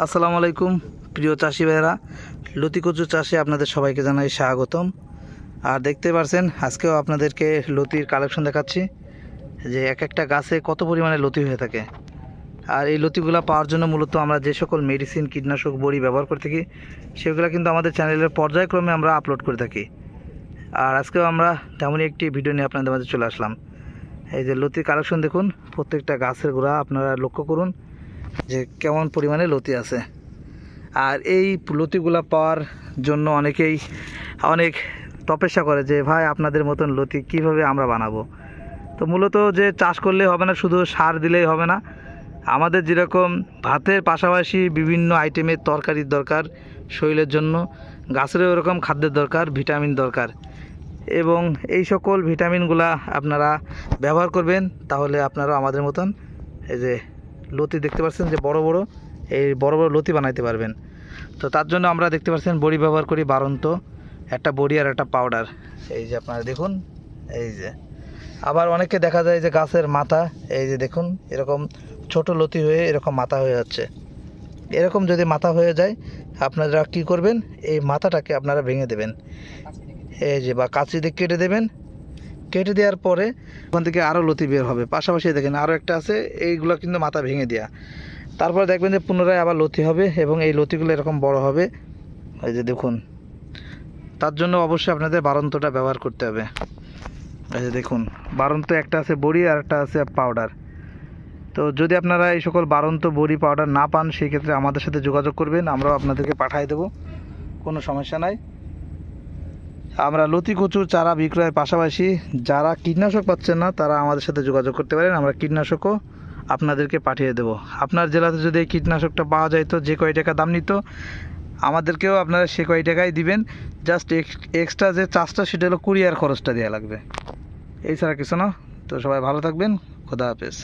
আসসালামু আলাইকুম প্রিয় চাষি ভাইরা, লতি কচু চাষে আপনাদের সবাইকে জানাই স্বাগতম। আর দেখতে পাচ্ছেন আজকেও আপনাদেরকে লতির কালেকশন দেখাচ্ছি যে এক একটা গাছে কত পরিমাণে লতি হয়ে থাকে। আর এই লতিগুলো পাওয়ার জন্য মূলত আমরা যে সকল মেডিসিন কীটনাশক বড়ি ব্যবহার করে থাকি সেগুলো কিন্তু আমাদের চ্যানেলের পর্যায়ক্রমে আমরা আপলোড করে থাকি। আর আজকেও আমরা তেমনই একটি ভিডিও নিয়ে আপনাদের মাঝে চলে আসলাম। এই যে লতির কালেকশন দেখুন, প্রত্যেকটা গাছের গোড়া আপনারা লক্ষ্য করুন যে কেমন পরিমাণে লতি আছে। আর এই লতিগুলা পাওয়ার জন্য অনেকেই অনেক তপস্যা করে যে ভাই আপনাদের মতন লতি কিভাবে আমরা বানাবো। তো মূলত যে চাষ করলে হবে না, শুধু সার দিলেই হবে না, আমাদের যেরকম ভাতের পাশাপাশি বিভিন্ন আইটেমের তরকারির দরকার শরীরের জন্য, গাছেরও এরকম খাদ্যের দরকার, ভিটামিন দরকার। এবং এই সকল ভিটামিনগুলা আপনারা ব্যবহার করবেন, তাহলে আপনারাও আমাদের মতন এই যে লতি দেখতে পাচ্ছেন যে বড় বড় লতি বানাইতে পারবেন। তো তার জন্য আমরা দেখতে পাচ্ছেন বড়ি ব্যবহার করি বারন্ত, একটা বড়ি আর একটা পাউডার। এই যে আপনারা দেখুন, এই যে আবার অনেকে দেখা যায় যে গাছের মাথা এই যে দেখুন এরকম ছোট লতি হয়ে এরকম মাথা হয়ে যাচ্ছে। এরকম যদি মাথা হয়ে যায় আপনারা কি করবেন, এই মাথাটাকে আপনারা ভেঙে দেবেন, এই যে বা কাঁচি দিয়ে কেটে দেবেন। কেটে দেওয়ার পরে ওখান থেকে আরও লতি বের হবে। পাশাপাশি দেখেন আরও একটা আছে, এইগুলো কিন্তু মাথা ভেঙে দেওয়া। তারপরে দেখবেন যে পুনরায় আবার লতি হবে এবং এই লতিগুলো এরকম বড় হবে। এই যে দেখুন, তার জন্য অবশ্যই আপনাদের বারন্তটা ব্যবহার করতে হবে। এই যে দেখুন বারন্ত একটা আছে বড়ি আর একটা আছে পাউডার। তো যদি আপনারা এই সকল বারন্ত বড়ি পাউডার না পান সেই ক্ষেত্রে আমাদের সাথে যোগাযোগ করবেন, আমরাও আপনাদেরকে পাঠিয়ে দেবো, কোনো সমস্যা নাই। আমরা লতি কচুর চারা বিক্রয়ের পাশাপাশি যারা কীটনাশক পাচ্ছেন না তারা আমাদের সাথে যোগাযোগ করতে পারেন, আমরা কীটনাশকও আপনাদেরকে পাঠিয়ে দেব। আপনার জেলাতে যদি এই কীটনাশকটা পাওয়া যায় তো যে কয় টাকা দাম নিত আমাদেরকেও আপনারা সে কয় টাকাই দিবেন। জাস্ট এক্সট্রা যে চার্জটা সেটা হলো কুরিয়ার খরচটা দেওয়া লাগবে, এই ছাড়া কিছু না। তো সবাই ভালো থাকবেন, খোদা হাফেজ।